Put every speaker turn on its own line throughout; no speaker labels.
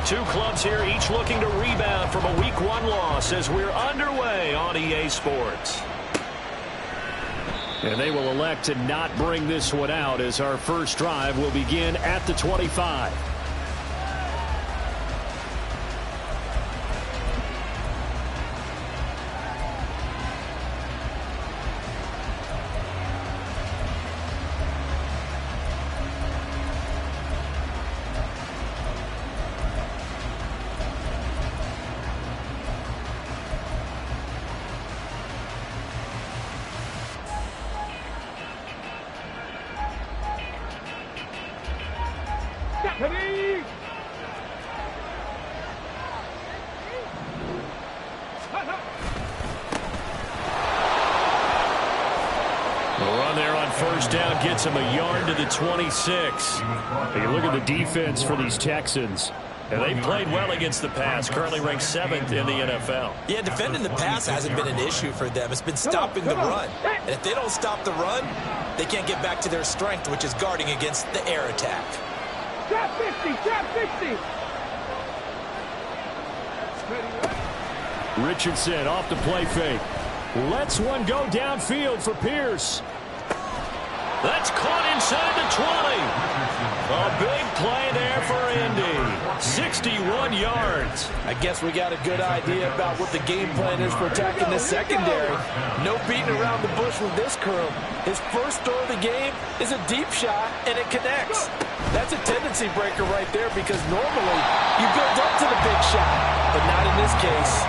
two clubs here, each looking to rebound from a Week 1 loss as we're underway on EA Sports. And they will elect to not bring this one out as our first drive will begin at the 25. Gets him a yard to the 26. You look at the defense for these Texans. And they played well against the pass, currently ranked 7th in the NFL.
Yeah, defending the pass hasn't been an issue for them. It's been stopping the run. And if they don't stop the run, they can't get back to their strength, which is guarding against the air attack.
Trap 50, trap 50.
Richardson off the play fake. Lets one go downfield for Pierce. That's caught inside the 20. A big play there for Indy. 61 yards.
I guess we got a good idea about what the game plan is for attacking the secondary. No beating around the bush with this crew. His first throw of the game is a deep shot, and it connects. That's a tendency breaker right there because normally you build up to the big shot, but not in this case.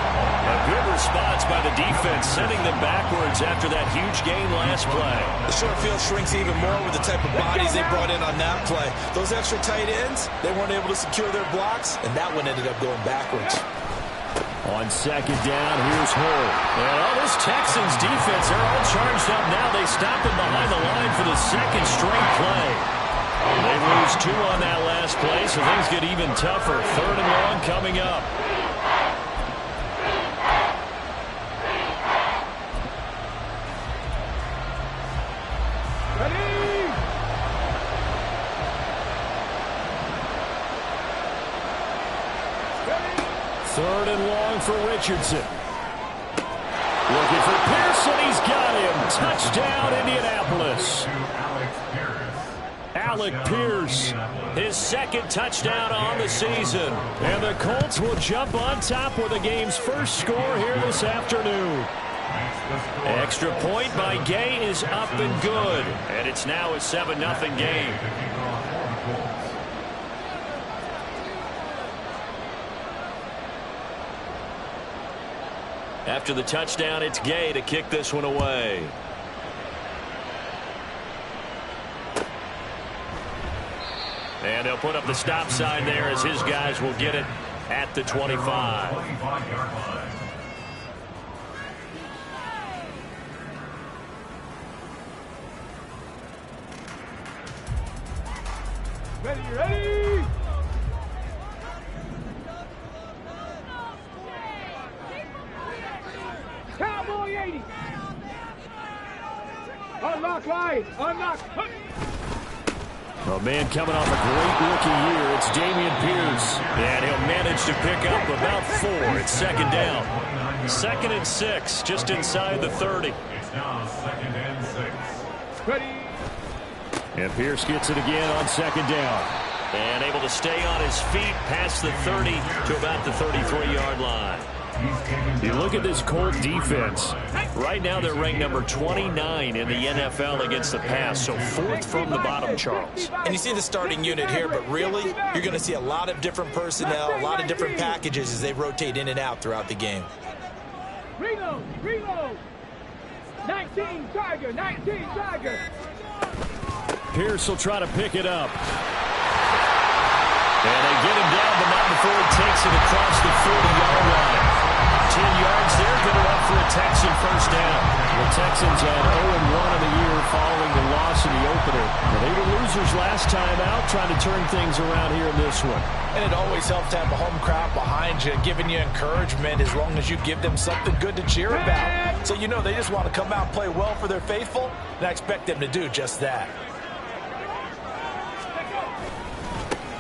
A good response by the defense, sending them backwards after that huge gain last play.
The short field shrinks even more with the type of bodies they brought in on that play. Those extra tight ends, they weren't able to secure their blocks, and that one ended up going backwards.
On second down, here's Hull. And all this Texans defense, they're all charged up now. They stop him behind the line for the second straight play. They lose 2 on that last play, so things get even tougher. 3rd and long coming up. Third and long for Richardson. Looking for Pearson. He's got him. Touchdown, Indianapolis. Alec Pierce, his second touchdown on the season. And the Colts will jump on top with the game's first score here this afternoon. Extra point by Gay is up and good. And it's now a 7-0 game. After the touchdown, it's Gay to kick this one away. And they'll put up the stop sign there as his guys will get it at the 25.
Ready? Cowboy 80. Unlock line. Unlock.
A man coming off a great rookie year. It's Dameon Pierce. And he'll manage to pick up about 4. It's 2nd down. 2nd and 6, just inside the 30.
It's now 2nd and 6. Ready.
And Pierce gets it again on 2nd down. And able to stay on his feet past the 30 to about the 33-yard line. You look at this Colt defense. Right now they're ranked number 29 in the NFL against the pass, so 4th from the bottom, Charles.
And you see the starting unit here, but really, you're going to see a lot of different personnel, a lot of different packages as they rotate in and out throughout the game.
Reload, reload. 19 Tiger, 19 Tiger.
Pierce will try to pick it up. And they get him down, but not before he takes it across the 40-yard line. 10 yards there, good enough for a Texan first down. The Texans had 0-1 in the year following the loss in the opener. They were losers last time out, trying to turn things around here in this one.
And it always helps to have a home crowd behind you, giving you encouragement as long as you give them something good to cheer about. So you know they just want to come out and play well for their faithful, and I expect them to do just that.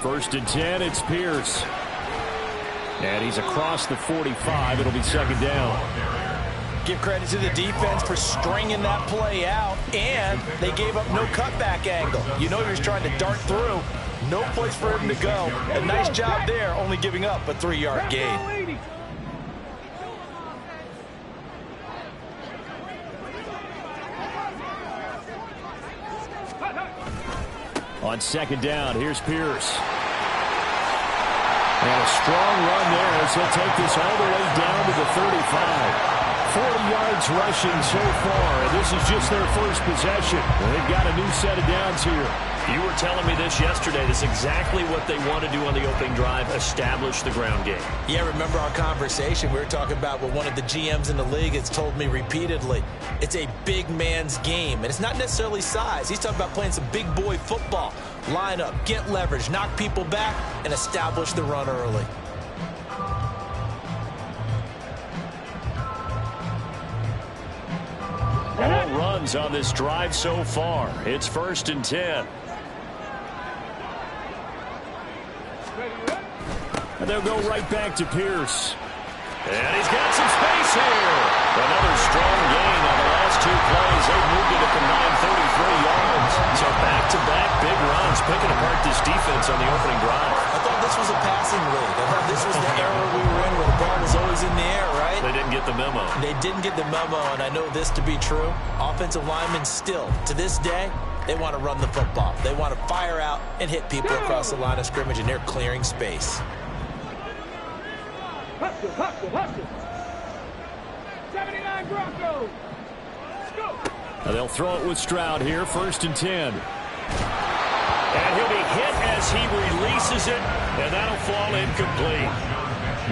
1st and 10, it's Pierce. And he's across the 45. It'll be second down.
Give credit to the defense for stringing that play out, and they gave up no cutback angle. You know he was trying to dart through. No place for him to go. A nice job there, only giving up a 3-yard gain.
On second down, here's Pierce. And a strong run there as he'll take this all the way down to the 35. 40 yards rushing so far, and this is just their first possession. Well, they've got a new set of downs here.
You were telling me this yesterday. This is exactly what they want to do on the opening drive, establish the ground game.
Yeah, remember our conversation? We were talking about what one of the GMs in the league has told me repeatedly. It's a big man's game, and it's not necessarily size. He's talking about playing some big boy football. Line up, get leverage, knock people back, and establish the run early.
All runs on this drive so far. It's 1st and 10. And they'll go right back to Pierce.
And he's got some space here. Another strong gain on the last 2 plays. They've moved it a combined 33 yards. So back-to-back big runs, picking apart this defense on the opening drive.
I thought this was a passing league. I thought this was the era we were in where the ball was always in the air, right?
They didn't get the memo.
They didn't get the memo, and I know this to be true. Offensive linemen still, to this day, they want to run the football. They want to fire out and hit people across the line of scrimmage, and they're clearing space.
Hustle, hustle, hustle. 79 Broncos. Let's go.
Now they'll throw it with Stroud here, 1st and 10.
And he'll be hit as he releases it, and that'll fall incomplete.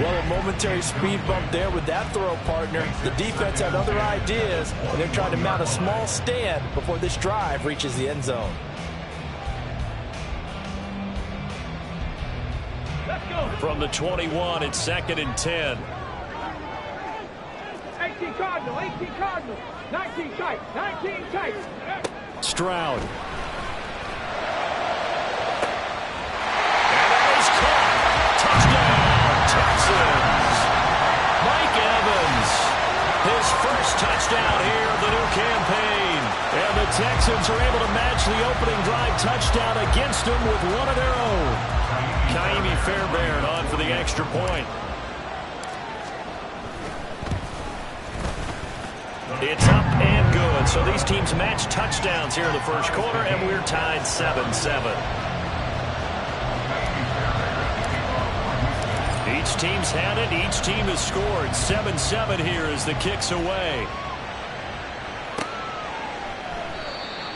Well, a momentary speed bump there with that throw, partner. The defense had other ideas, and they're trying to mount a small stand before this drive reaches the end zone.
From the 21, it's 2nd and 10.
18 Cardinal, 18 Cardinal. 19 tight, 19 tight.
Stroud.
And that is caught. Touchdown, Texans. Mike Evans, his first touchdown here of the new campaign.
And the Texans are able to match the opening drive touchdown against them with one of their own.
Kaimi Fairbairn on for the extra point. It's up and good. So these teams match touchdowns here in the first quarter, and we're tied 7-7. Each team's had it. Each team has scored. 7-7 here as the kick's away.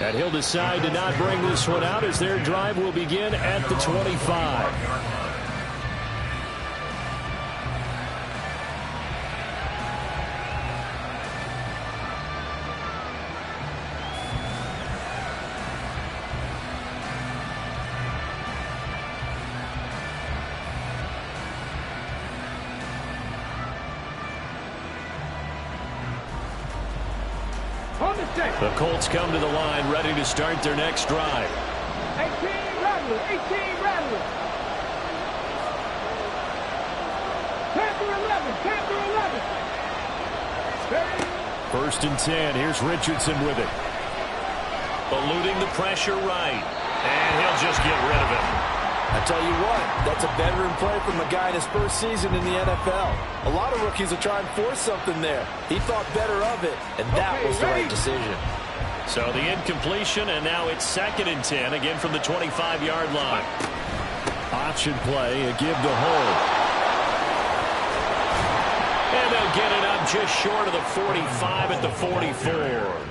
And he'll decide to not bring this one out as their drive will begin at the 25. The Colts come to the line ready to start their next drive.
18 Rattler, 18 Rattler. Panther 11, Panther 11.
1st and 10. Here's Richardson with it.
Eluding the pressure right. And he'll just get rid of it.
I tell you what, that's a veteran play from a guy in his first season in the NFL. A lot of rookies will try and force something there. He thought better of it, and that was the right decision.
So the incompletion, and now it's 2nd and 10, again from the 25-yard line.
Option play, a give to hold.
And they'll get it up just short of the 45 at the 44.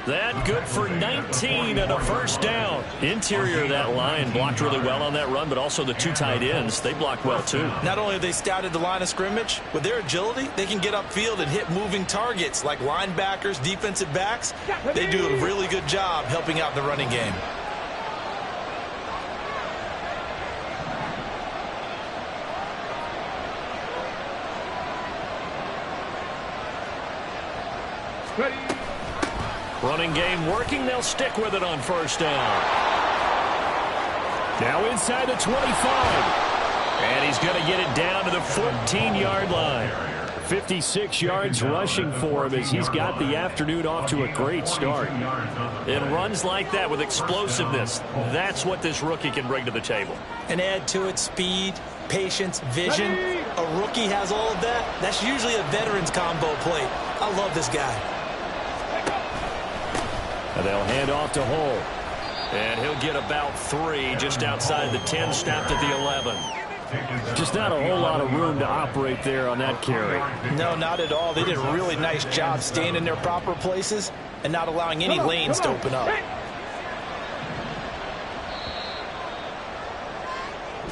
That good for 19 and a first down. Interior of that line blocked really well on that run, but also the 2 tight ends, they blocked well too.
Not only have they scouted the line of scrimmage, with their agility, they can get upfield and hit moving targets like linebackers, defensive backs. They do a really good job helping out the running game.
Ready.
Running game working. They'll stick with it on first down.
Now inside the 25. And he's going to get it down to the 14-yard line. 56 yards rushing for him as he's got the afternoon off to a great start.
And runs like that with explosiveness, that's what this rookie can bring to the table.
And add to it speed, patience, vision. A rookie has all of that. That's usually a veteran's combo plate. I love this guy.
And they'll hand off to Hull.
And he'll get about 3 just outside the 10, snapped at the 11.
Just not a whole lot of room to operate there on that carry.
No, not at all. They did a really nice job staying in their proper places and not allowing any lanes to open up.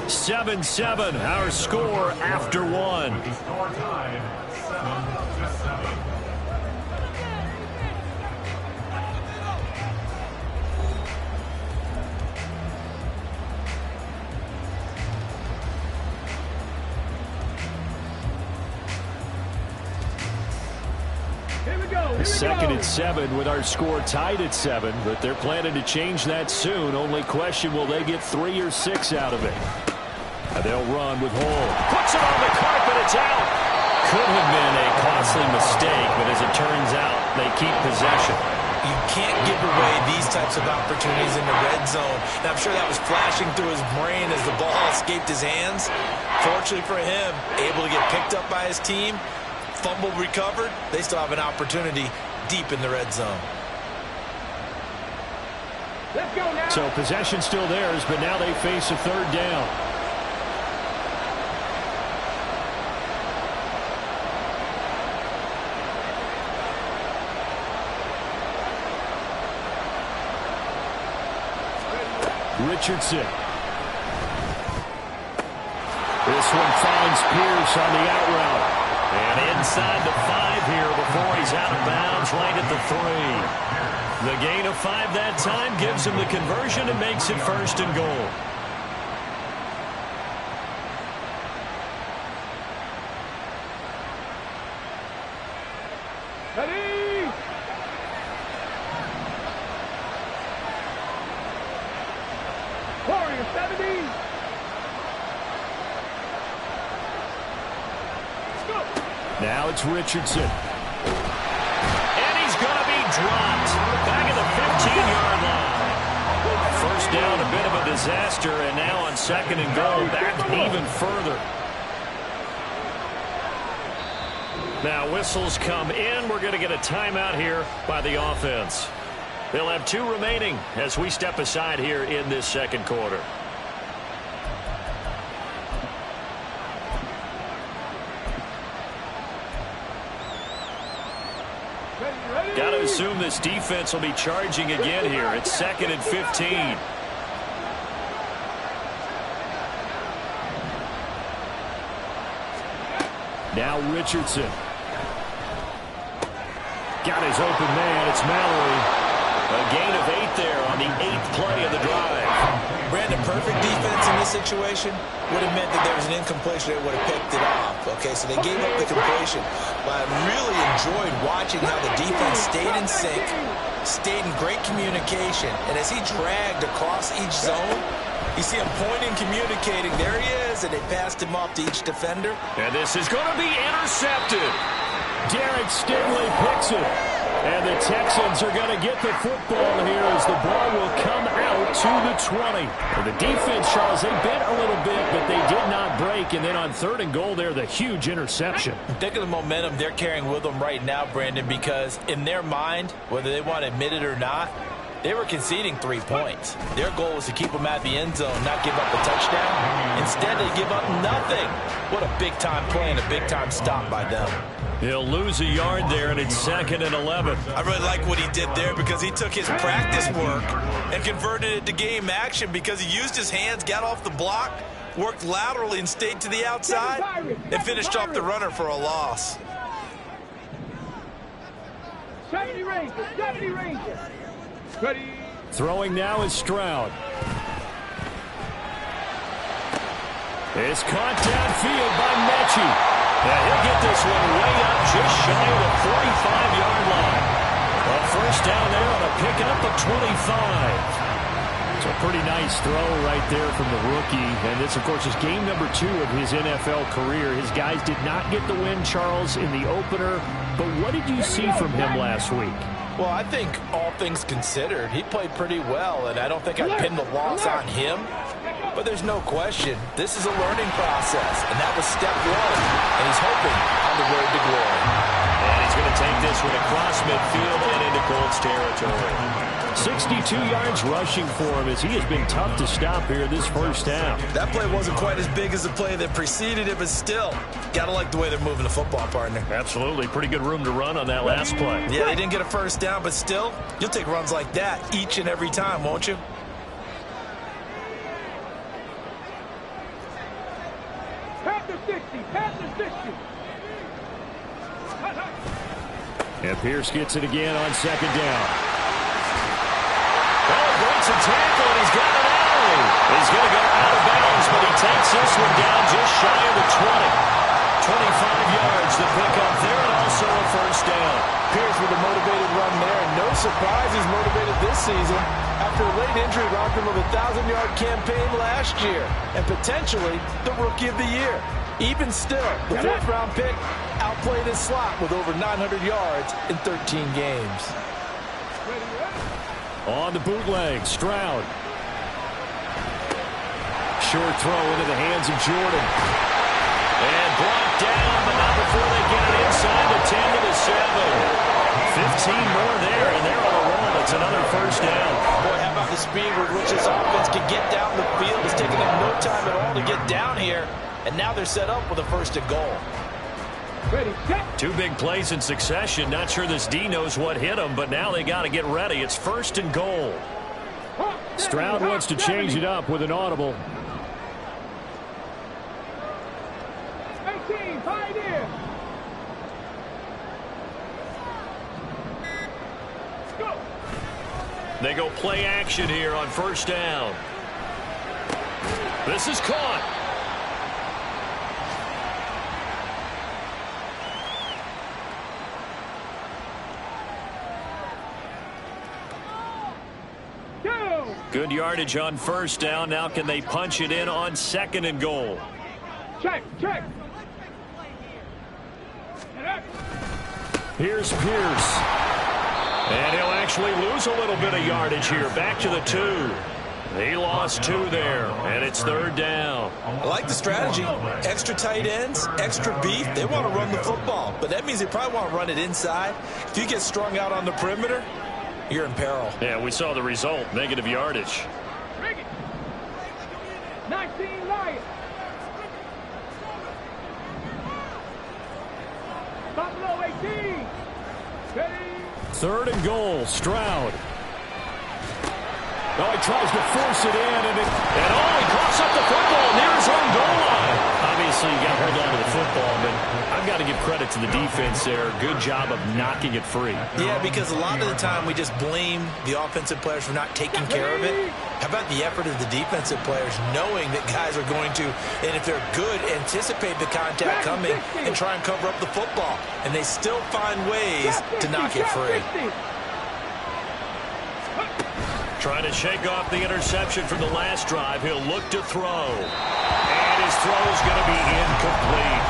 7-7, our score after one. Second and 7 with our score tied at 7, but they're planning to change that soon. Only question, will they get 3 or 6 out of it? And they'll run with Hull.
Puts it on the carpet, it's out. Could have been a costly mistake, but as it turns out, they keep possession.
You can't give away these types of opportunities in the red zone. And I'm sure that was flashing through his brain as the ball escaped his hands. Fortunately for him, able to get picked up by his team. Fumble recovered. They still have an opportunity deep in the red zone.
Let's go now.
So possession still theirs, but now they face a third down. Richardson. This one finds Pierce on the out route.
And inside the 5 here before he's out of bounds right at the 3. The gain of 5 that time gives him the conversion and makes it 1st and goal.
Ready? Warrior 70.
Now it's Richardson.
And he's going to be dropped back at the 15-yard line. First down, a bit of a disaster, and now on 2nd and goal, back even further. Now whistles come in. We're going to get a timeout here by the offense. They'll have 2 remaining as we step aside here in this 2nd quarter. Got to assume this defense will be charging again here. It's 2nd and 15.
Now Richardson. Got his open man. It's Mallory.
A gain of 8 there on the 8th play of the drive.
Brandon, perfect defense in this situation would have meant that there was an incompletion. They would have picked it off. Okay, so they gave up the completion. But I really enjoyed watching how the defense stayed in sync, stayed in great communication. And as he dragged across each zone, you see him pointing, communicating. There he is, and they passed him off to each defender.
And this is going to be intercepted.
Derek Stingley picks it. And the Texans are going to get the football here as the ball will come out to the 20. Well, the defense, Charles, they bent a little bit, but they did not break. And then on 3rd and goal there, the huge interception.
Think of the momentum they're carrying with them right now, Brandon, because in their mind, whether they want to admit it or not, they were conceding 3 points. Their goal was to keep them at the end zone, not give up a touchdown. Instead, they give up nothing. What a big-time play and a big-time stop by them.
He'll lose a yard there, and it's 2nd and 11.
I really like what he did there because he took his practice work and converted it to game action because he used his hands, got off the block, worked laterally and stayed to the outside, and finished off the runner for a loss.
70 Rangers, 70 Rangers. Ready?
Throwing now is Stroud. It's caught downfield by Mechie.
And he'll get this one way up just shy of the 45-yard line. A first down there on a pickup of 25.
So a pretty nice throw right there from the rookie. And this, of course, is game number 2 of his NFL career. His guys did not get the win, Charles, in the opener. But what did you see from him last week?
Well, I think all things considered, he played pretty well, and I don't think I'd pin the loss on him. But there's no question, this is a learning process, and that was step 1, and he's hoping on the road to glory.
And he's going to take this one across midfield and into Colts territory.
62 yards rushing for him as he has been tough to stop here this first half.
That play wasn't quite as big as the play that preceded it, but still, got to like the way they're moving the football, partner.
Absolutely. Pretty good room to run on that last play.
Yeah, they didn't get a first down, but still, you'll take runs like that each and every time, won't you?
Panther 60, Panther 60.
And Pierce gets it again on second down.
Breaks a tackle, and he's got it out. He's going to go out of bounds, but he takes this one down just shy of the 20. 25 yards to pick up there, and also a first down.
Pierce with a motivated run there, and no surprise he's motivated this season after a late injury robbed him of a 1,000-yard campaign last year, and potentially the Rookie of the Year. Even still, the 4th-round pick outplayed his slot with over 900 yards in 13 games.
On the bootleg, Stroud. Short throw into the hands of Jordan.
And blocked down, but not before they get it inside the 10 to the 7. 15 more there, and they're on a roll. It's another first down.
Boy, how about the speed with which this offense can get down the field? It's taken them no time at all to get down here, and now they're set up with a 1st and goal.
Ready, set.
2 big plays in succession. Not sure this D knows what hit him, but now they got to get ready. It's 1st and goal.
Stroud wants to change it up with an audible.
18, Pioneer. Go.
They go play action here on 1st down. This is caught. Good yardage on 1st down. Now can they punch it in on 2nd and goal?
Check, check.
Here's Pierce.
And he'll actually lose a little bit of yardage here. Back to the 2. He lost 2 there, and it's 3rd down.
I like the strategy. Extra tight ends, extra beef. They want to run the football, but that means they probably want to run it inside. If you get strung out on the perimeter, you're in peril.
Yeah, we saw the result. Negative yardage.
19 Lions. Buffalo 18. Ready.
3rd and goal, Stroud. Oh, he tries to force it in, and
he coughs up the football near his own goal line. Obviously, you got to hold on to the football, but I've got to give credit to the defense there. Good job of knocking it free.
Yeah, because a lot of the time we just blame the offensive players for not taking care of it. How about the effort of the defensive players knowing that guys are going to, and if they're good, anticipate the contact coming and try and cover up the football. And they still find ways to knock it free.
Trying to shake off the interception from the last drive. He'll look to throw. And his throw is going to be incomplete.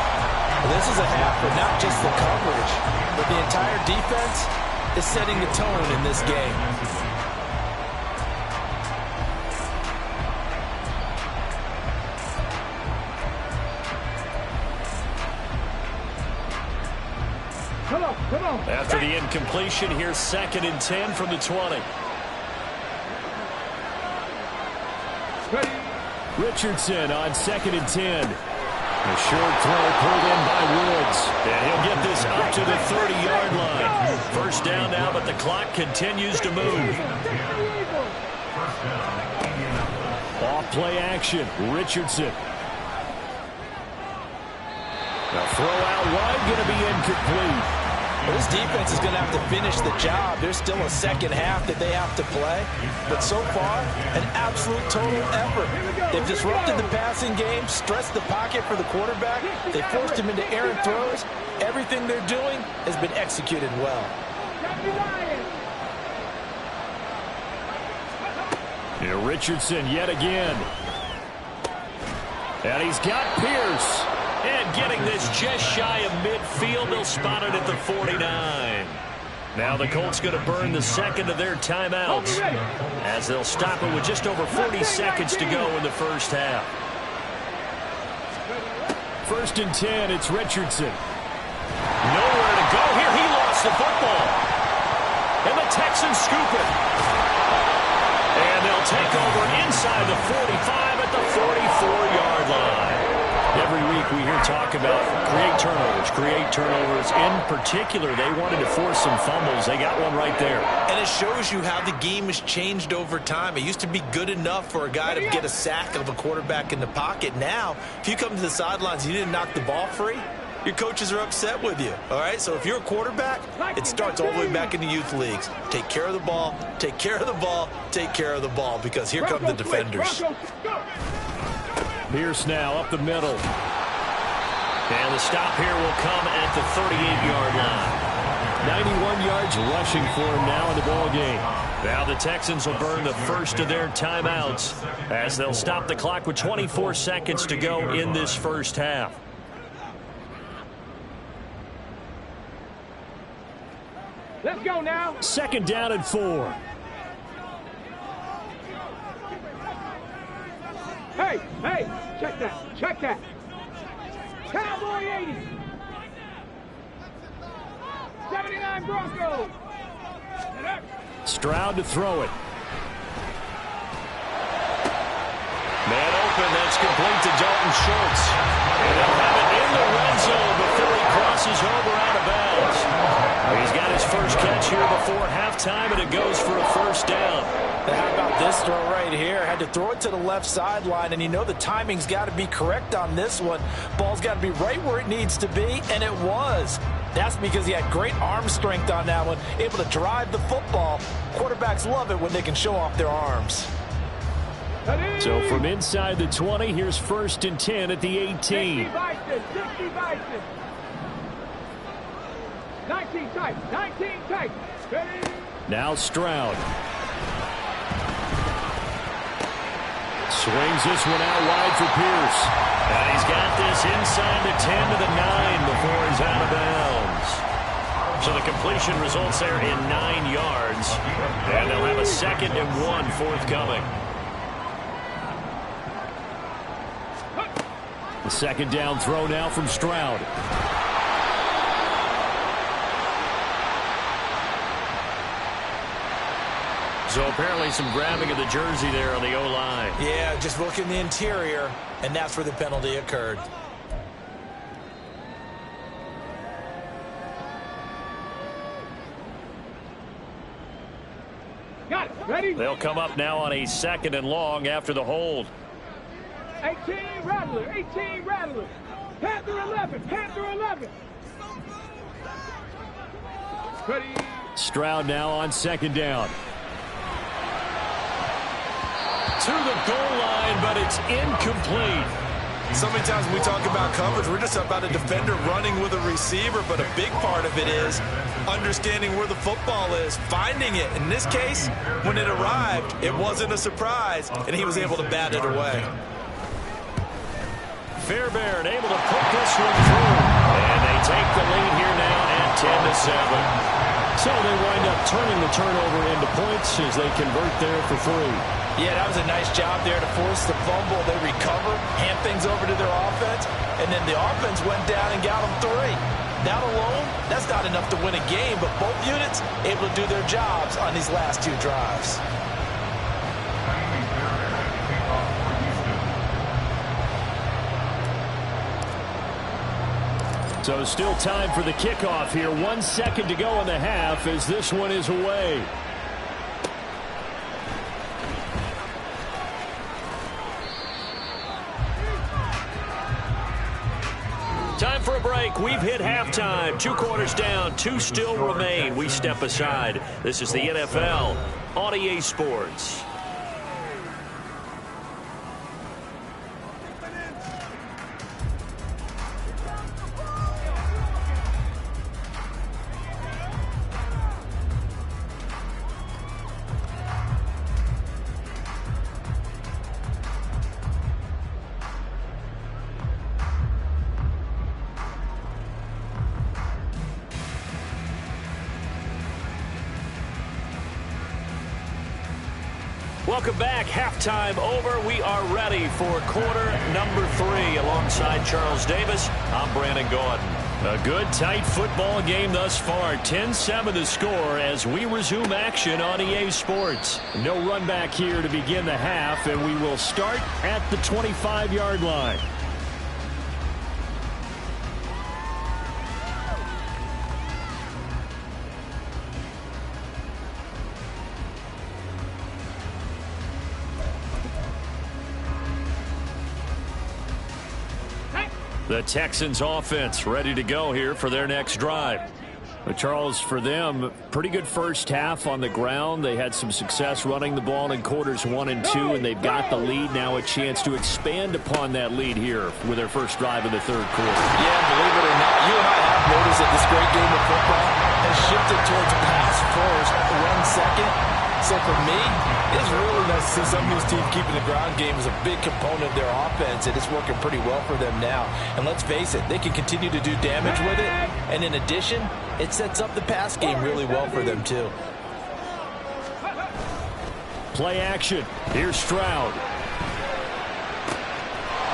This is a half, but not just the coverage, but the entire defense is setting the tone in this game.
Come on, come on.
After the incompletion, here's 2nd and 10 from the 20.
Ready.
Richardson on 2nd and 10. A short throw pulled in by Woods.
And he'll get this up to the 30-yard line. 1st down now, but the clock continues to move.
Off play action, Richardson. The throw out wide going to be incomplete.
Well, this defense is going to have to finish the job. There's still a 2nd half that they have to play. But so far, an absolute total effort. They've disrupted the passing game, stressed the pocket for the quarterback. They forced him into errant throws. Everything they're doing has been executed well.
Here, Richardson yet again. And he's got Pierce.
And getting this just shy of midfield, they'll spot it at the 49. Now the Colts going to burn the second of their timeouts as they'll stop it with just over 40 seconds to go in the first half.
1st and 10, it's Richardson.
Nowhere to go here. He lost the football. And the Texans scoop it. And they'll take over inside the 45 at the 44-yard line. Every week we hear talk about create turnovers. In particular, they wanted to force some fumbles. They got one right there.
And it shows you how the game has changed over time. It used to be good enough for a guy to get a sack of a quarterback in the pocket. Now, if you come to the sidelines and you didn't knock the ball free, your coaches are upset with you. All right, so if you're a quarterback, it starts all the way back in the youth leagues. Take care of the ball, take care of the ball, take care of the ball, because here come the defenders.
Pierce now up the middle.
And the stop here will come at the 38-yard line.
91 yards rushing for him now in the ball game.
Now the Texans will burn the first of their timeouts as they'll stop the clock with 24 seconds to go in this first half.
Let's go now.
2nd down and 4.
Hey, check that. Cowboy 80. 79 Broncos.
Stroud to throw it.
Man open, that's complete to Dalton Schultz. And they'll have it in the red zone before he crosses over out of bounds. He's got his first catch here before halftime, and it goes for a first down.
How about this throw right here? Had to throw it to the left sideline, and you know the timing's got to be correct on this one. Ball's got to be right where it needs to be, and it was. That's because he had great arm strength on that one, able to drive the football. Quarterbacks love it when they can show off their arms.
So from inside the 20, here's 1st and 10 at the 18.
60 Bison. 19 tight.
Now Stroud. Swings this one out wide for Pierce.
And he's got this inside the 10 to the 9 before he's out of bounds. So the completion results there in 9 yards. And they'll have a 2nd and 1 forthcoming.
The 2nd down throw now from Stroud.
So apparently some grabbing of the jersey there on the O-line.
Yeah, just look in the interior, and that's where the penalty occurred.
Got it. Ready?
They'll come up now on a 2nd and long after the hold.
18 Rattler. Panther 11. Ready?
Stroud now on 2nd down.
To the goal line, but it's incomplete.
So many times when we talk about coverage, we're just about a defender running with a receiver, but a big part of it is understanding where the football is, finding it. In this case, when it arrived, it wasn't a surprise, and he was able to bat it away.
Fairbairn able to put this one through. And they take the lead here now at 10-7.
So they wind up turning the turnover into points as they convert there for 3.
Yeah, that was a nice job there to force the fumble. They recover, hand things over to their offense, and then the offense went down and got them 3. That alone, that's not enough to win a game, but both units able to do their jobs on these last 2 drives.
So still time for the kickoff here. 1 second to go in the half as this one is away.
Time for a break. We've hit halftime. 2 quarters down. 2 still remain. We step aside. This is the NFL on EA Sports. Welcome back. Halftime over. We are ready for quarter number 3. Alongside Charles Davis, I'm Brandon Gordon. A good, tight football game thus far. 10-7 the score as we resume action on EA Sports. No run back here to begin the half, and we will start at the 25-yard line. The Texans offense ready to go here for their next drive. Charles, for them, pretty good first half on the ground. They had some success running the ball in quarters 1 and 2, and they've got the lead. Now a chance to expand upon that lead here with their first drive in the third quarter.
Yeah, believe it or not, you and I have noticed that this great game of football has shifted towards pass first, run second. So for me, it's really nice to see some of these teams keeping the ground game as a big component of their offense, and it's working pretty well for them now. And let's face it, they can continue to do damage with it, and in addition, it sets up the pass game really well for them too.
Play action. Here's Stroud.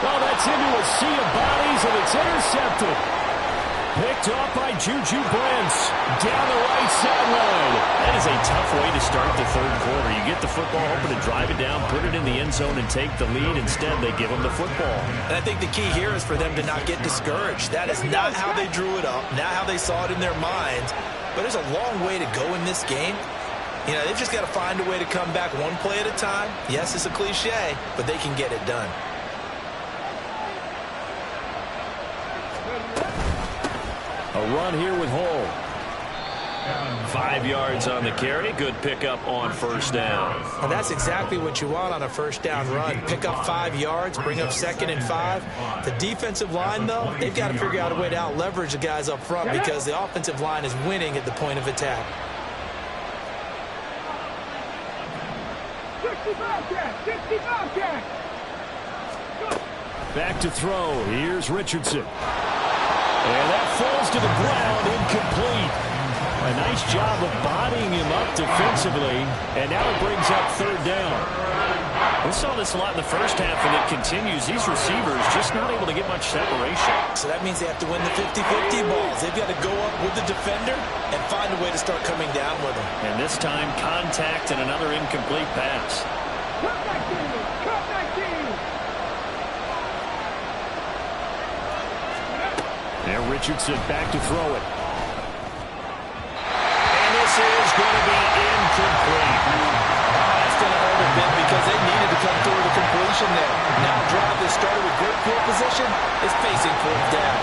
Well, that's into a sea of bodies, and it's intercepted. Picked off by Juju Brents down the right sideline. That is a tough way to start the third quarter. You get the football, hoping to drive it down, put it in the end zone, and take the lead. Instead, they give them the football.
And I think the key here is for them to not get discouraged. That is not how they drew it up, not how they saw it in their minds. But there's a long way to go in this game. You know, they've just got to find a way to come back one play at a time. Yes, it's a cliche, but they can get it done.
A run here with Hall. 5 yards on the carry. Good pickup on first down.
And that's exactly what you want on a first down run. Pick up 5 yards, bring up 2nd and 5. The defensive line, though, they've got to figure out a way to out-leverage the guys up front because the offensive line is winning at the point of attack.
65 catch.
Back to throw. Here's Richardson. And that falls to the ground, incomplete. A nice job of bodying him up defensively, and now it brings up third down. We saw this a lot in the first half, and it continues. These receivers just not able to get much separation.
So that means they have to win the 50-50 balls. They've got to go up with the defender and find a way to start coming down with them.
And this time, contact and another incomplete pass.
Cut 19. Cut 19.
There, Richardson back to throw it. And this is going to be incomplete.
That's going to hurt a bit because they needed to come through with a completion there. Now a drive that started with great field position is facing fourth down.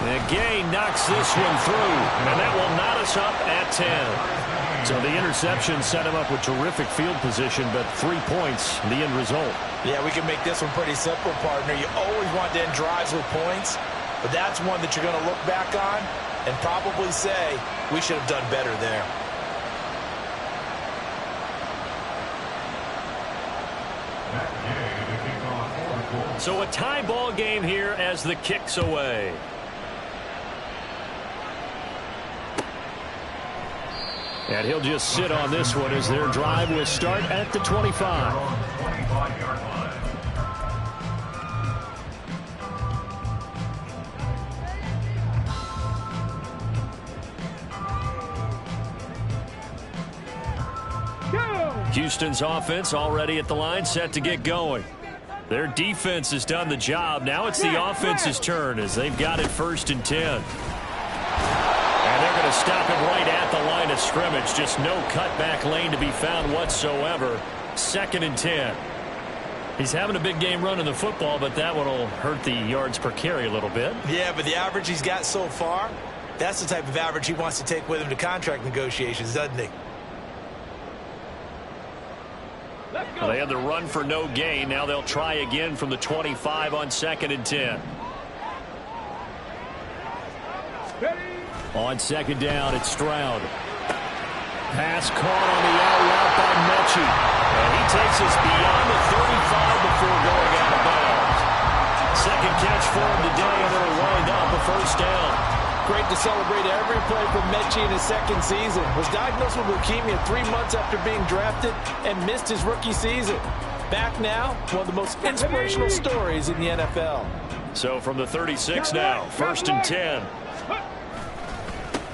The gain knocks this one through, and that will knot us up at 10. So the interception set him up with terrific field position, but 3 points, the end result.
Yeah, we can make this one pretty simple, partner. You always want to end drives with points, but that's one that you're going to look back on and probably say, we should have done better there.
So a tie ball game here as the kick's away. And he'll just sit on this one as their drive will start at the 25. Houston's offense already at the line, set to get going. Their defense has done the job. Now it's the offense's turn as they've got it 1st and 10. And they're going to stop him right at the line of scrimmage. Just no cutback lane to be found whatsoever. 2nd and 10. He's having a big game running the football, but that one will hurt the yards per carry a little bit.
Yeah, but the average he's got so far, that's the type of average he wants to take with him to contract negotiations, doesn't he?
Well, they had the run for no gain. Now they'll try again from the 25 on 2nd and 10. On 2nd down, it's Stroud. Pass caught on the out route by Mechie. And he takes us beyond the 35 before going out of bounds. Second catch for him today, and it'll wind up a first down.
great to celebrate every play from Mechie in his second season. Was diagnosed with leukemia 3 months after being drafted and missed his rookie season. Back now, one of the most inspirational stories in the NFL.
So from the 36 now, 1st and 10.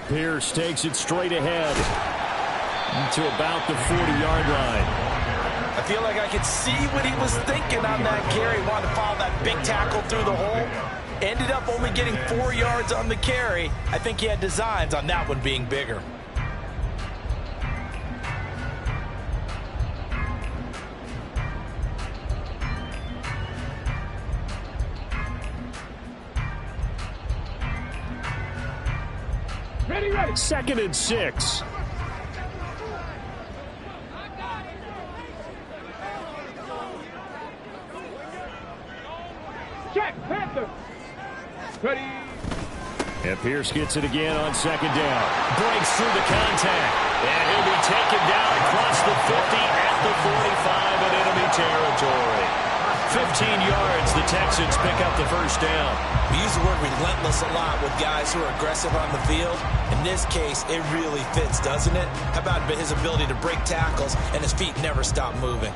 Pierce takes it straight ahead to about the 40-yard line.
I feel like I could see what he was thinking on that carry. Wanted to follow that big tackle through the hole. Ended up only getting 4 yards on the carry. I think he had designs on that one being bigger.
Ready, ready.
2nd and 6.
Check, Panther. Ready.
And Pierce gets it again on 2nd down.
Breaks through the contact. And he'll be taken down across the 50 at the 45 in enemy territory. 15 yards, the Texans pick up the 1st down.
We use the word relentless a lot with guys who are aggressive on the field. In this case, it really fits, doesn't it? How about his ability to break tackles and his feet never stop moving?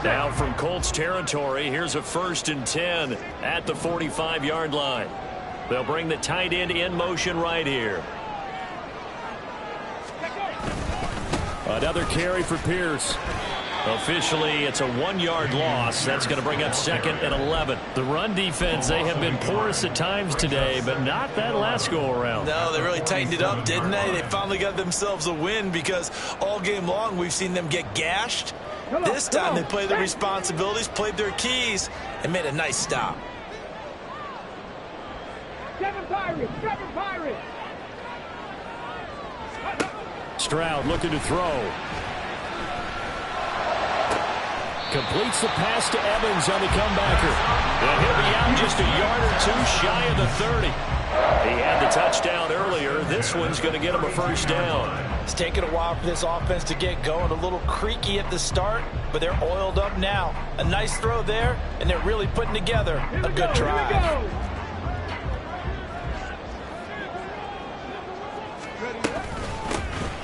Now from Colts territory, here's a 1st and 10 at the 45-yard line. They'll bring the tight end in motion right here.
Another carry for Pierce.
Officially, it's a 1-yard loss. That's going to bring up 2nd and 11.
The run defense, they have been porous at times today, but not that last go-around.
No, they really tightened it up, didn't they? They finally got themselves a win because all game long we've seen them get gashed. This time they played their responsibilities, played their keys, and made a nice stop.
7 Pirates, 7 Pirates.
Stroud looking to throw. Completes the pass to Evans on the comebacker.
And he'll be out just a yard or 2 shy of the 30. He had the touchdown earlier. This one's going to get him a 1st down.
It's taken a while for this offense to get going. A little creaky at the start, but they're oiled up now. A nice throw there, and they're really putting together a good drive.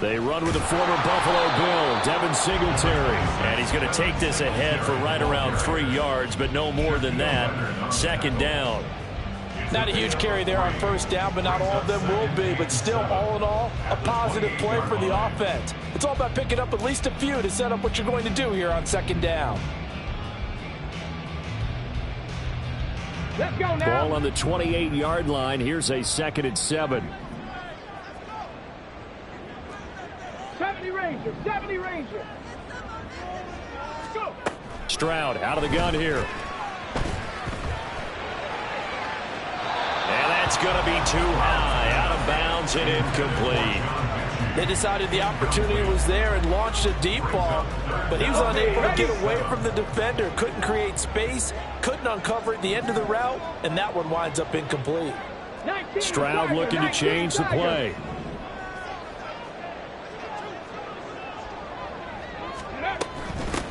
They run with the former Buffalo Bill, Devin Singletary.
And he's going to take this ahead for right around 3 yards, but no more than that. 2nd down.
Not a huge carry there on 1st down, but not all of them will be. But still, all in all, a positive play for the offense. It's all about picking up at least a few to set up what you're going to do here on 2nd down.
Let's go now.
Ball on the 28-yard line. Here's a 2nd and 7.
70 Rangers, 70 Rangers. Go.
Stroud out of the gun here.
And that's going to be too high, out of bounds and incomplete.
They decided the opportunity was there and launched a deep ball, but he was unable to get away from the defender, couldn't create space, couldn't uncover at the end of the route, and that one winds up incomplete.
Stroud looking to change the play.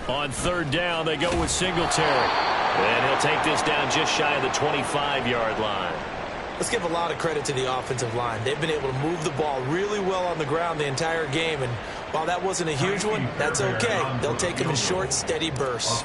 On 3rd down, they go with Singletary. And he'll take this down just shy of the 25-yard line.
Let's give a lot of credit to the offensive line. They've been able to move the ball really well on the ground the entire game. And while that wasn't a huge one, that's okay. They'll take them in short, steady bursts.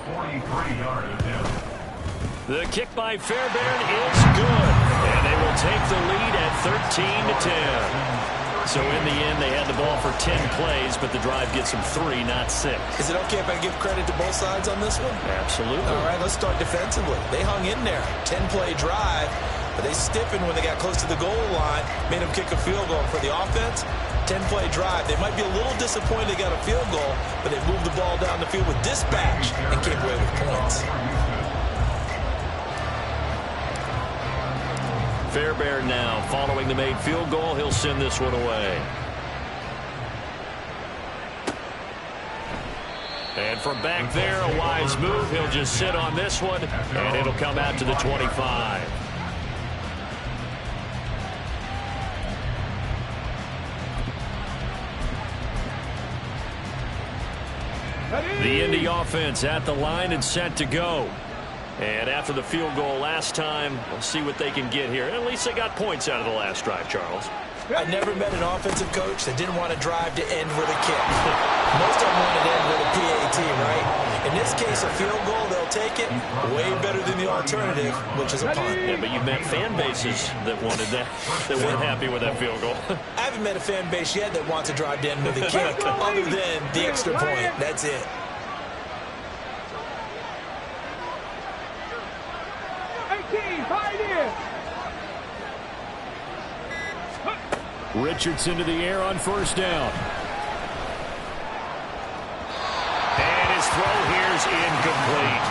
The kick by Fairbairn is good. And they will take the lead at 13-10. So in the end, they had the ball for 10 plays, but the drive gets them 3, not 6.
Is it okay if I give credit to both sides on this one?
Absolutely.
All right, let's start defensively. They hung in there. 10-play drive, but they stiffened when they got close to the goal line, made them kick a field goal. For the offense, 10-play drive. They might be a little disappointed they got a field goal, but they moved the ball down the field with dispatch and came away with points.
Fairbairn now following the made field goal. He'll send this one away. And from back there, a wise move. He'll just sit on this one, and it'll come out to the 25.
The Indy offense at the line and set to go. And after the field goal last time, we'll see what they can get here. At least they got points out of the last drive, Charles.
I never met an offensive coach that didn't want to drive to end with a kick. Most of them want to end with a PAT, right? In this case, a field goal, they'll take it. Way better than the alternative, which is a punt.
Yeah, but you've met fan bases that wanted that, that weren't happy with that field goal.
I haven't met a fan base yet that wants to drive to end with a kick, other than the extra point. That's it.
Richardson to the air on first down. And his throw here is incomplete.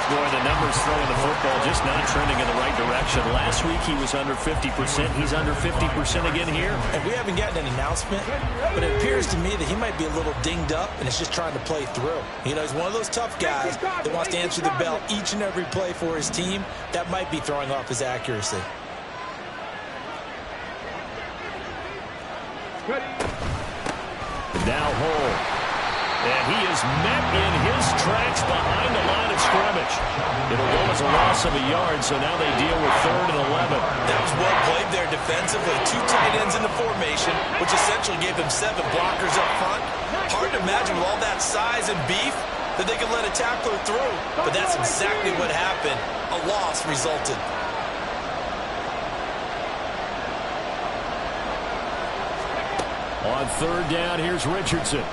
Boy, the numbers throwing the football just not trending in the right direction. Last week he was under 50%. He's under 50% again here.
And we haven't gotten an announcement, but it appears to me that he might be a little dinged up and is just trying to play through. You know, he's one of those tough guys that wants to answer the bell each and every play for his team. That might be throwing off his accuracy.
Now Hole. And he is met in his tracks behind the line of scrimmage. It'll go as a loss of a yard, so now they deal with 3rd and 11.
That was well played there defensively. 2 tight ends in the formation, which essentially gave them 7 blockers up front. Hard to imagine with all that size and beef that they could let a tackler through. But that's exactly what happened. A loss resulted.
On 3rd down, here's Richardson.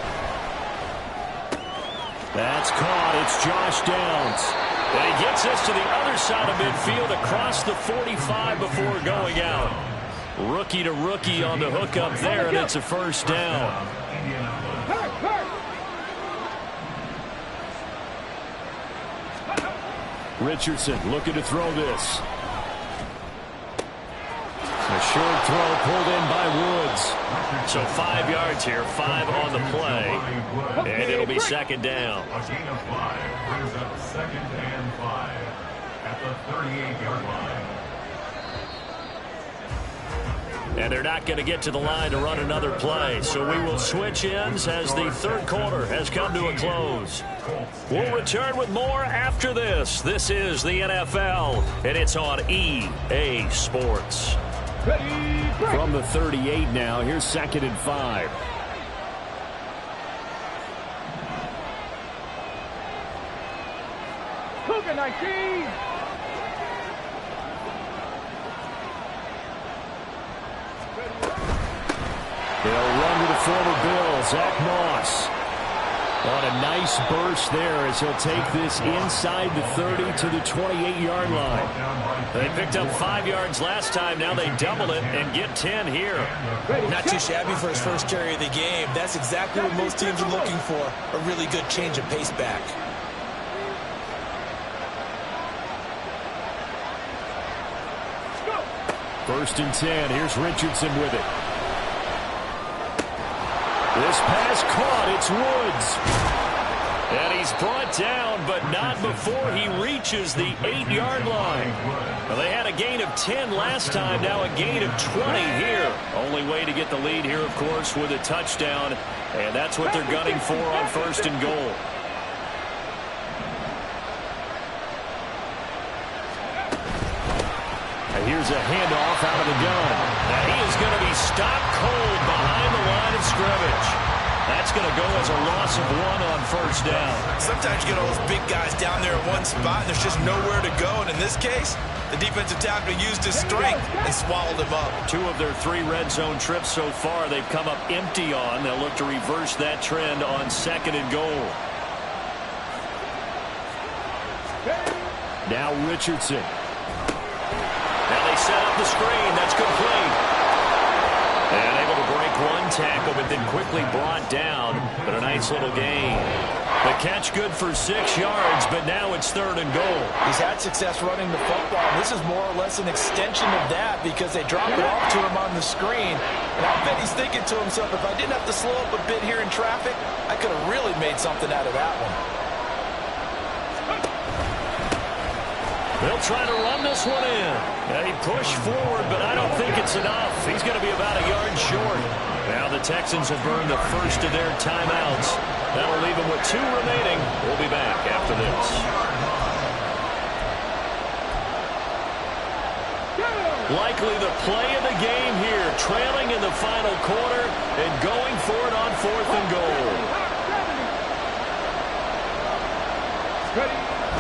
That's caught. It's Josh Downs. And he gets us to the other side of midfield across the 45 before going out. Rookie to rookie on the hook up there, and it's a first down. Richardson looking to throw this. A short throw pulled in by Woods. So 5 yards here, 5 on the play. And it'll be 2nd down.
A gain of 5 brings up 2nd and 5 at the 38-yard line.
And they're not going to get to the line to run another play. So we will switch ends as the 3rd quarter has come to a close. We'll return with more after this. This is the NFL, and it's on EA Sports. From the 38 now, here's 2nd and 5.
Cougar 19.
They'll run to the former Bill, Zach Moss. On a nice burst there as he'll take this inside the 30 to the 28-yard line. They picked up 5 yards last time. Now they double it and get 10 here.
Not too shabby for his first carry of the game. That's exactly what most teams are looking for. A really good change of pace back.
First and 10. Here's Richardson with it. This pass caught. It's Woods. And he's brought down, but not before he reaches the 8-yard line. Well, they had a gain of 10 last time, now a gain of 20 here. Only way to get the lead here, of course, with a touchdown. And that's what they're gunning for on 1st and goal. Here's a handoff out of the gun. Now he is going to be stopped cold behind the line of scrimmage. That's going to go as a loss of 1 on 1st down.
Sometimes you get all those big guys down there in one spot, and there's just nowhere to go. And in this case, the defensive tackle used his strength and swallowed him up. 2 of their 3 red zone trips so far, they've come up empty on. They'll look to reverse that trend on 2nd and goal. Now Richardson. Now they set up the screen. That's complete. And able to break 1 tackle, but then quickly brought down. But a nice little gain. The catch good for 6 yards, but now it's 3rd and goal.
He's had success running the football. This is more or less an extension of that because they drop it off to him on the screen. And I bet he's thinking to himself, if I didn't have to slow up a bit here in traffic, I could have really made something out of that one.
They'll try to run this one in. They push forward, but I don't think it's enough. He's going to be about a yard short. Now the Texans have burned the first of their timeouts.
That'll leave him with 2 remaining. We'll be back after this. Likely the play of the game here, trailing in the final quarter and going for it on 4th and goal.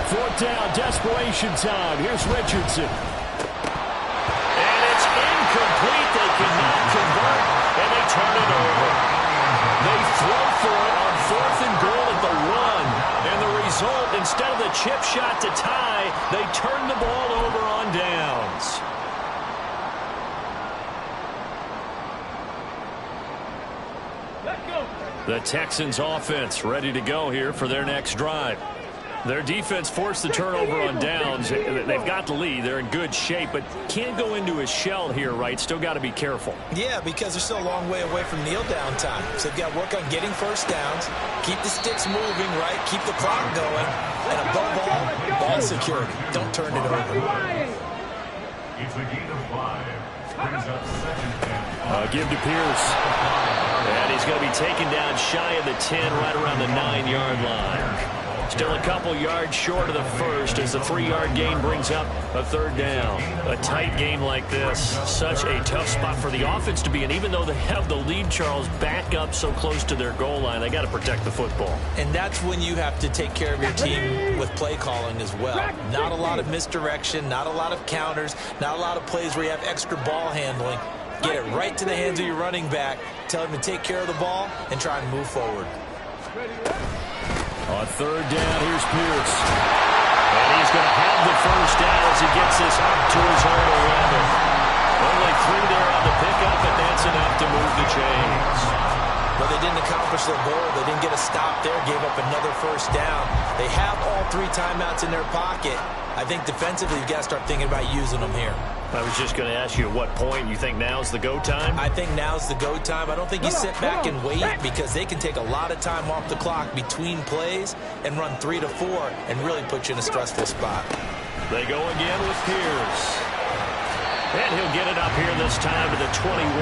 4th down, desperation time. Here's Richardson.
And it's incomplete. They cannot convert, and they turn it over. They throw for it on 4th and goal at the 1. And the result, instead of the chip shot to tie, they turn the ball over on downs. The Texans offense ready to go here for their next drive. Their defense forced the turnover on downs. They've got the lead. They're in good shape, but can't go into a shell here, right? Still got to be careful.
Yeah, because they're still a long way away from kneel down time. So they've got to work on getting first downs, keep the sticks moving, right? Keep the clock going, and above all, ball security. Don't turn it over.
It's a gain of 5. Brings up 2nd and 5.
Give to Pierce. And he's going to be taken down shy of the 10, right around the 9-yard line. Still a couple yards short of the first as the 3-yard gain brings up a 3rd down. A tight game like this, such a tough spot for the offense to be in. Even though they have the lead, Charles, back up so close to their goal line, they got to protect the football.
And that's when you have to take care of your team with play calling as well. Not a lot of misdirection, not a lot of counters, not a lot of plays where you have extra ball handling. Get it right to the hands of your running back, tell him to take care of the ball, and try and move forward.
On 3rd down, here's Pierce.
And he's going to have the first down as he gets this up to his own 11. Only 3 there on the pickup, but that's enough to move the chains.
Well, they didn't accomplish their goal. They didn't get a stop there, gave up another first down. They have all 3 timeouts in their pocket. I think defensively, you've got to start thinking about using them here.
I was just going to ask you at what point you think now's the go time?
I think now's the go time. I don't think you sit back and wait because they can take a lot of time off the clock between plays and run 3 to 4 and really put you in a stressful spot.
They go again with Pierce. And he'll get it up here this time to the 21.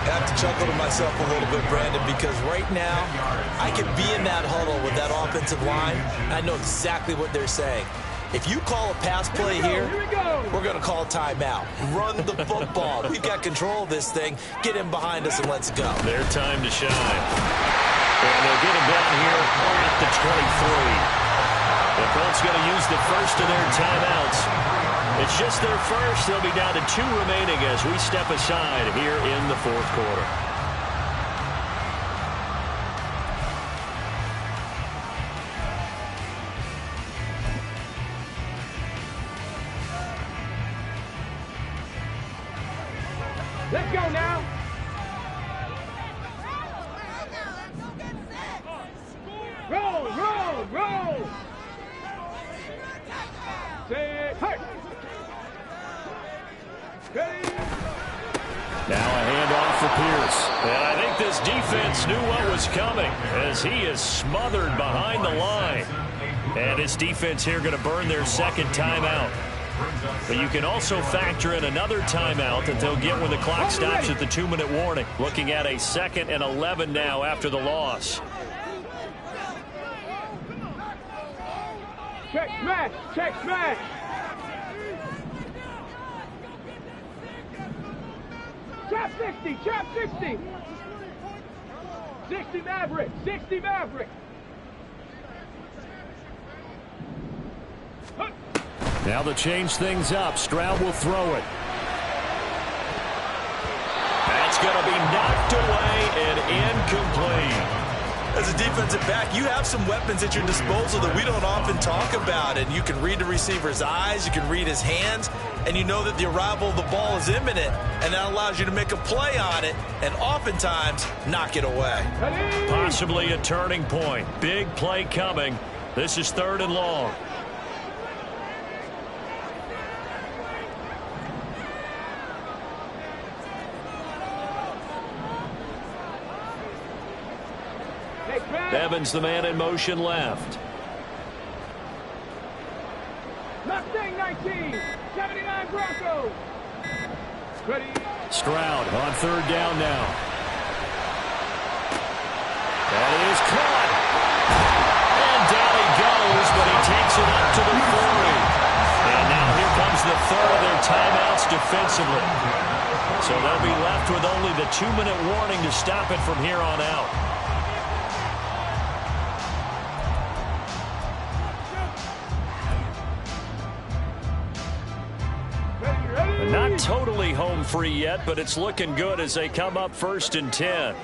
I have to chuckle to myself a little bit, Brandon, because right now I could be in that huddle with that offensive line. I know exactly what they're saying. If you call a pass play here, we're going to call timeout. Run the football. We've got control of this thing. Get him behind us and let's go.
Their time to shine. And they'll get him down here at the 23. The Colts going to use the first of their timeouts. It's just their first. They'll be down to 2 remaining as we step aside here in the 4th quarter.
Let's go now. Roll, roll, roll. Say, hey. Ready.
Now a handoff for Pierce. And I think this defense knew what was coming as he is smothered behind the line. And this defense here going to burn their 2nd timeout. But you can also factor in another timeout that they'll get when the clock stops at the 2-minute warning. Looking at a 2nd and 11 now after the loss.
Check smash, check smash. Trap 60, trap 60. 60 Maverick, 60 Maverick.
Now to change things up, Stroud will throw it.
That's going to be knocked away and incomplete.
As a defensive back, you have some weapons at your disposal that we don't often talk about. And you can read the receiver's eyes, you can read his hands, and you know that the arrival of the ball is imminent. And that allows you to make a play on it and oftentimes knock it away.
Possibly a turning point. Big play coming. This is 3rd and long. Evans, the man in motion left.
Mustang 19, 79 Broncos. Ready.
Stroud on 3rd down now. That is caught. And down he goes, but he takes it up to the 40. And now here comes the third of their timeouts defensively. So they'll be left with only the 2-minute warning to stop it from here on out. Not totally home free yet, but it's looking good as they come up 1st and 10.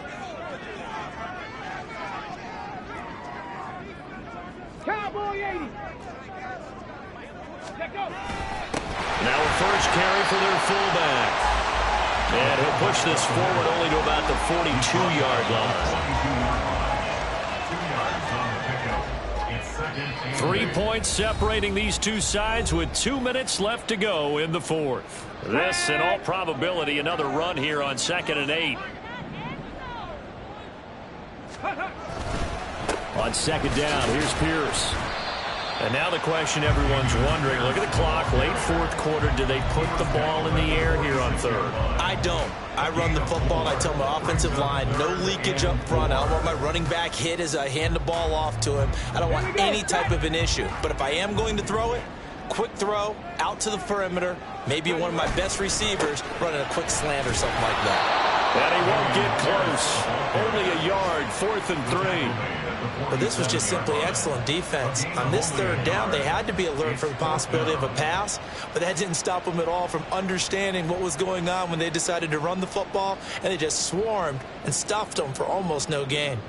Cowboy 80. Check go.
Now a first carry for their fullback. And he'll push this forward only to about the 42-yard line. 3 points separating these two sides with 2 minutes left to go in the fourth. This, in all probability, another run here on 2nd and 8. On 2nd down, here's Pierce. And now the question everyone's wondering, look at the clock, late 4th quarter, do they put the ball in the air here on 3rd?
I don't. I run the football, and I tell my offensive line, no leakage up front. I don't want my running back hit as I hand the ball off to him. I don't want any type of an issue. But if I am going to throw it, quick throw, out to the perimeter, maybe one of my best receivers running a quick slant or something like that.
And he won't get close. Only a yard, 4th and 3.
But this was just simply excellent defense. On this 3rd down, they had to be alert for the possibility of a pass, but that didn't stop them at all from understanding what was going on when they decided to run the football, and they just swarmed and stuffed them for almost no gain.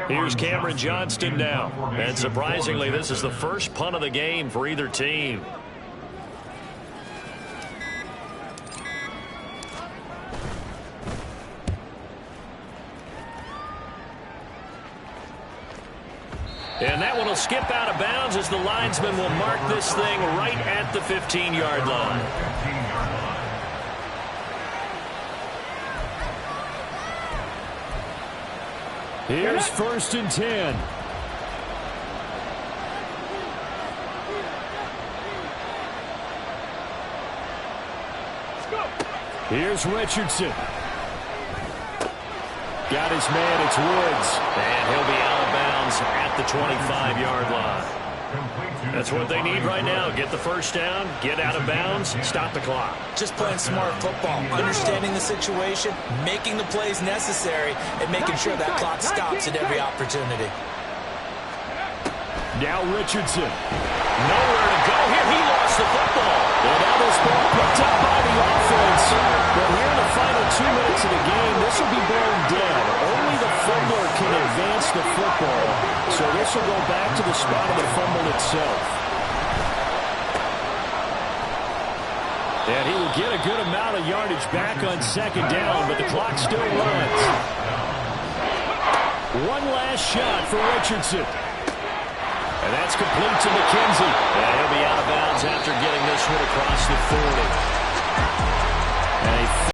Here's Cameron Johnston now. And surprisingly, this is the first punt of the game for either team. And that one will skip out of bounds as the linesman will mark this thing right at the 15-yard line. Here's 1st and 10. Here's Richardson. Got his man, it's Woods. And he'll be out of bounds at the 25-yard line. That's what they need right now. Get the first down, get out of bounds, stop the clock.
Just playing smart football, understanding the situation, making the plays necessary, and making sure that clock stops at every opportunity.
Now Richardson. Nowhere to go here. He lost the football. And now this ball picked up by the offense. But here in the final 2 minutes of the game, this will be blown dead. Only the fumbler can advance the football. So this will go back to the spot of the fumble itself. And he will get a good amount of yardage back on 2nd down, but the clock still runs. One last shot for Richardson. And that's complete to McKenzie. And he'll be out of bounds after getting this one across the 40.